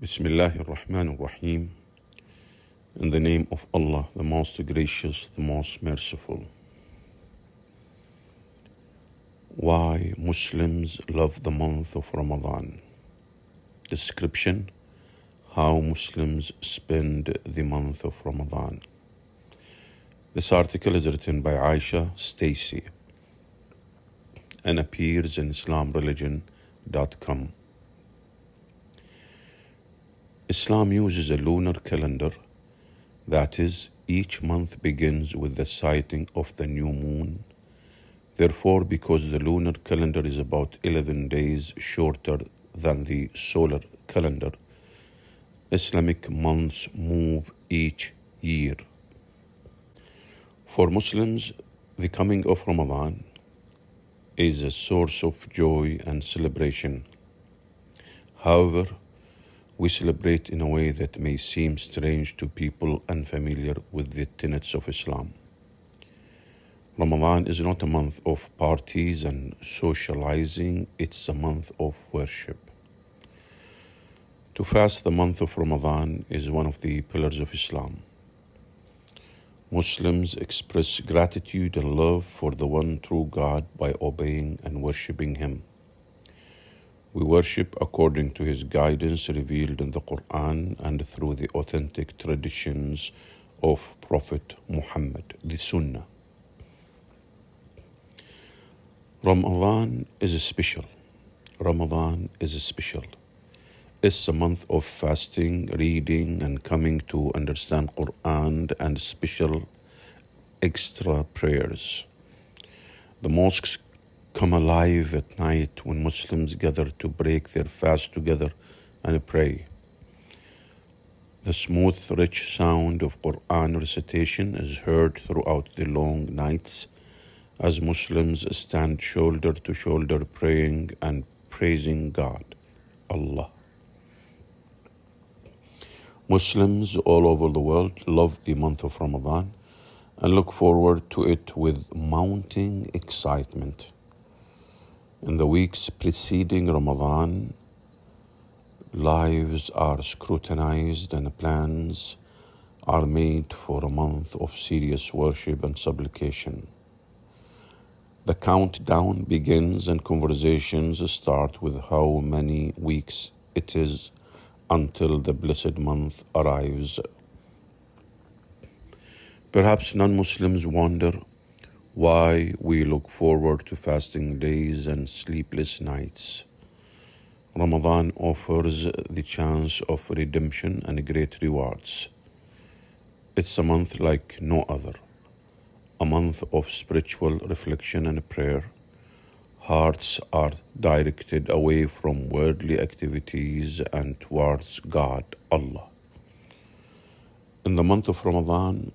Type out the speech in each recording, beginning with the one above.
Bismillahir Rahmanir Rahim. In the name of Allah, the most gracious, the most merciful. Why Muslims love the month of Ramadan. Description: how Muslims spend the month of Ramadan. This article is written by Aisha Stacy and appears in IslamReligion.com. Islam uses a lunar calendar, that is, each month begins with the sighting of the new moon. Therefore, because the lunar calendar is about 11 days shorter than the solar calendar, Islamic months move each year. For Muslims, the coming of Ramadan is a source of joy and celebration. However, we celebrate in a way that may seem strange to people unfamiliar with the tenets of Islam. Ramadan is not a month of parties and socializing, it's a month of worship. To fast the month of Ramadan is one of the pillars of Islam. Muslims express gratitude and love for the one true God by obeying and worshipping Him. We worship according to His guidance revealed in the Quran and through the authentic traditions of Prophet Muhammad, the Sunnah. Ramadan is special. Ramadan is special. It's a month of fasting, reading, and coming to understand Quran and special extra prayers. The mosques come alive at night when Muslims gather to break their fast together and pray. The smooth, rich sound of Quran recitation is heard throughout the long nights as Muslims stand shoulder to shoulder praying and praising God, Allah. Muslims all over the world love the month of Ramadan and look forward to it with mounting excitement. In the weeks preceding Ramadan, lives are scrutinized and plans are made for a month of serious worship and supplication. The countdown begins and conversations start with how many weeks it is until the blessed month arrives. Perhaps non-Muslims wonder why we look forward to fasting days and sleepless nights. Ramadan offers the chance of redemption and great rewards. It's a month like no other, a month of spiritual reflection and prayer. Hearts are directed away from worldly activities and towards God, Allah. In the month of Ramadan,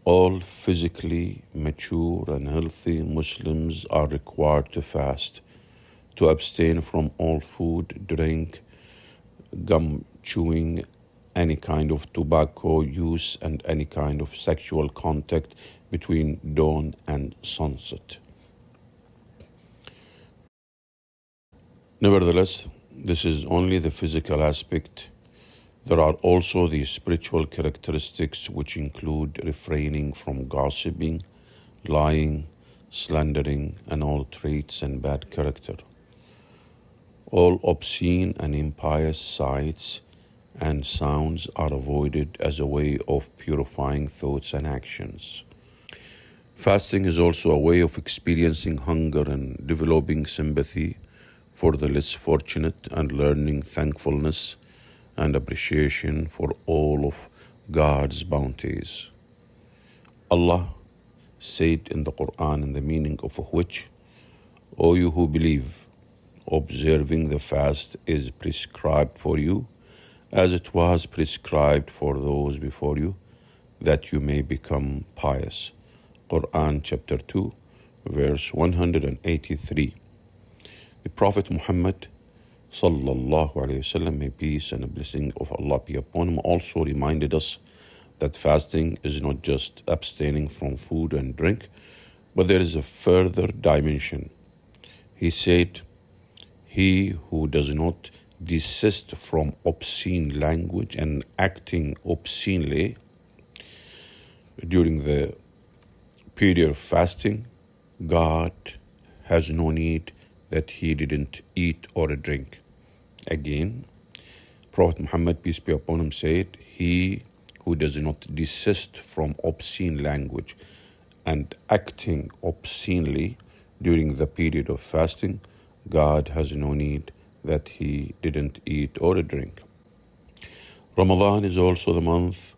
all physically mature and healthy Muslims are required to fast, to abstain from all food, drink, gum chewing, any kind of tobacco use, and any kind of sexual contact between dawn and sunset. Nevertheless, this is only the physical aspect. There are also the spiritual characteristics which include refraining from gossiping, lying, slandering, and all traits and bad character. All obscene and impious sights and sounds are avoided as a way of purifying thoughts and actions. Fasting is also a way of experiencing hunger and developing sympathy for the less fortunate and learning thankfulness and appreciation for all of God's bounties. Allah said in the Quran, in the meaning of which, O you who believe, observing the fast is prescribed for you, as it was prescribed for those before you, that you may become pious. Quran chapter 2, verse 183. The Prophet Muhammad Sallallahu Alaihi Wasallam, may peace and a blessing of Allah be upon him, also reminded us that fasting is not just abstaining from food and drink, but there is a further dimension. He said, He who does not desist from obscene language and acting obscenely during the period of fasting, God has no need that he didn't eat or drink. Again, Prophet Muhammad, peace be upon him, said, he who does not desist from obscene language and acting obscenely during the period of fasting, God has no need that he didn't eat or drink. Ramadan is also the month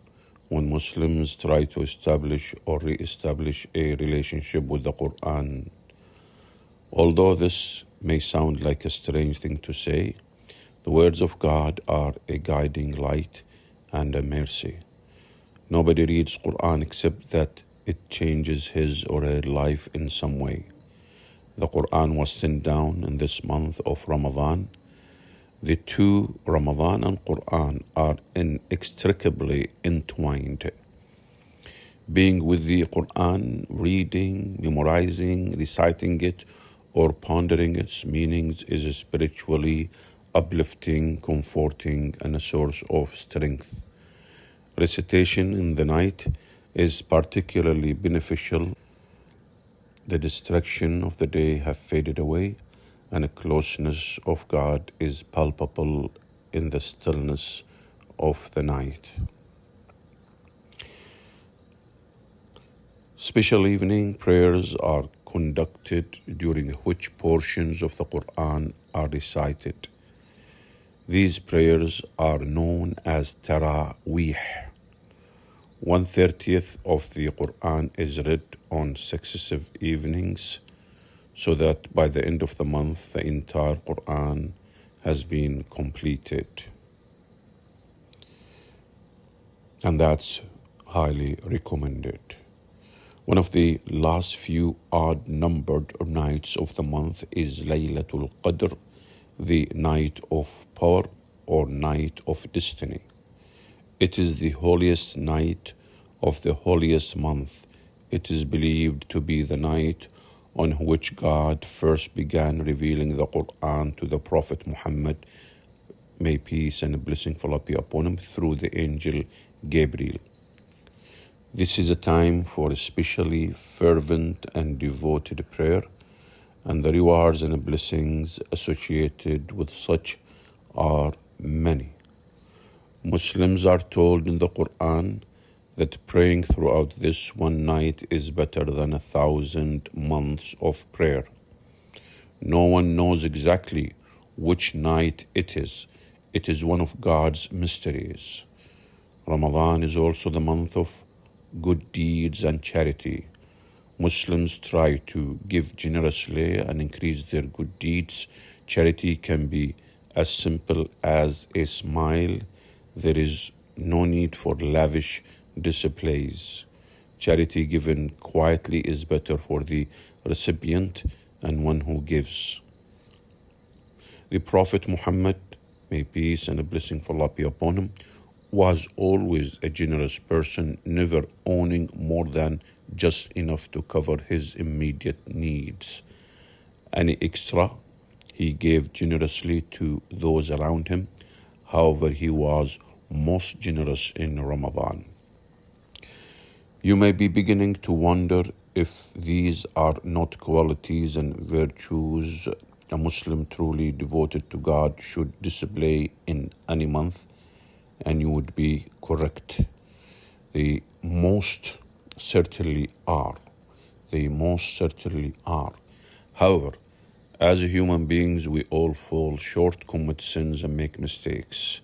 when Muslims try to establish or re-establish a relationship with the Quran. Although this may sound like a strange thing to say, the words of God are a guiding light and a mercy. Nobody reads Quran except that it changes his or her life in some way. The Quran was sent down in this month of Ramadan. The two, Ramadan and Quran, are inextricably entwined. Being with the Quran, reading, memorizing, reciting it, or pondering its meanings is spiritually uplifting, comforting, and a source of strength. Recitation in the night is particularly beneficial. The distraction of the day have faded away, and a closeness of God is palpable in the stillness of the night. Special evening prayers are conducted during which portions of the Quran are recited. These prayers are known as Taraweeh. 1/30 of the Quran is read on successive evenings, so that by the end of the month, the entire Quran has been completed. And that's highly recommended. One of the last few odd-numbered nights of the month is Laylatul Qadr, the night of power or night of destiny. It is the holiest night of the holiest month. It is believed to be the night on which God first began revealing the Quran to the Prophet Muhammad, may peace and blessing of Allah be upon him, through the angel Gabriel. This is a time for especially fervent and devoted prayer, and the rewards and blessings associated with such are many. Muslims are told in the Quran that praying throughout this one night is better than 1,000 months of prayer. No one knows exactly which night it is. It is one of God's mysteries. Ramadan is also the month of good deeds and charity. Muslims try to give generously and increase their good deeds. Charity can be as simple as a smile. There is no need for lavish displays. Charity given quietly is better for the recipient and one who gives. The Prophet Muhammad, may peace and a blessing of Allah be upon him, was always a generous person, never owning more than just enough to cover his immediate needs. Any extra, he gave generously to those around him. However, he was most generous in Ramadan. You may be beginning to wonder if these are not qualities and virtues a Muslim truly devoted to God should display in any month, and you would be correct. They most certainly are. They most certainly are. However, as human beings, we all fall short, commit sins, and make mistakes.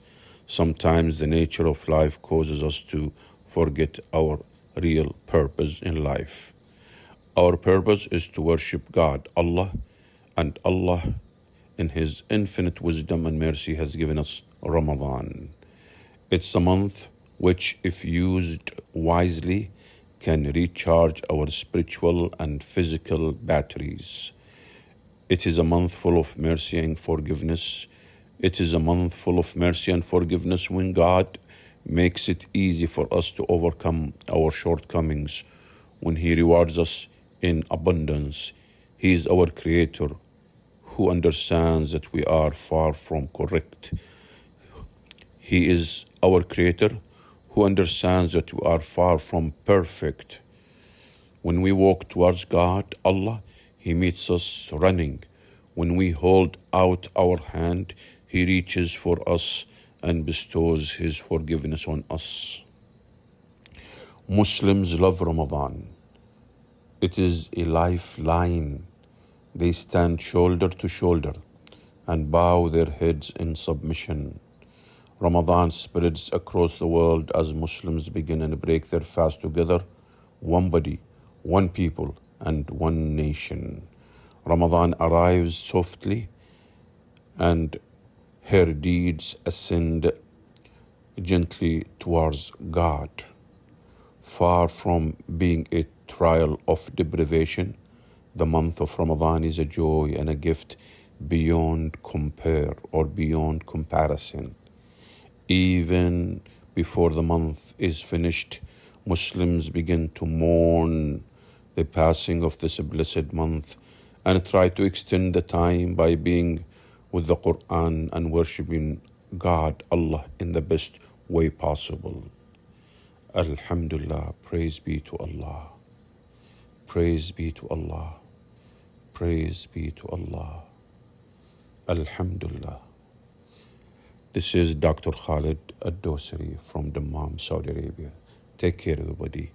Sometimes the nature of life causes us to forget our real purpose in life. Our purpose is to worship God, Allah, and Allah, in His infinite wisdom and mercy, has given us Ramadan. It's a month which, if used wisely, can recharge our spiritual and physical batteries. It is a month full of mercy and forgiveness. It is a month full of mercy and forgiveness when God makes it easy for us to overcome our shortcomings, when He rewards us in abundance. He is our Creator, who understands that we are far from correct. He is our Creator who understands that we are far from perfect. When we walk towards God, Allah, He meets us running. When we hold out our hand, He reaches for us and bestows His forgiveness on us. Muslims love Ramadan. It is a lifeline. They stand shoulder to shoulder and bow their heads in submission. Ramadan spreads across the world as Muslims begin and break their fast together, one body, one people, and one nation. Ramadan arrives softly and her deeds ascend gently towards God. Far from being a trial of deprivation, the month of Ramadan is a joy and a gift beyond compare or beyond comparison. Even before the month is finished, Muslims begin to mourn the passing of this blessed month and try to extend the time by being with the Quran and worshipping God, Allah, in the best way possible. Alhamdulillah, praise be to Allah. Praise be to Allah. Praise be to Allah. Alhamdulillah. This is Dr. Khalid Al-Dossary from Dammam, Saudi Arabia. Take care, everybody.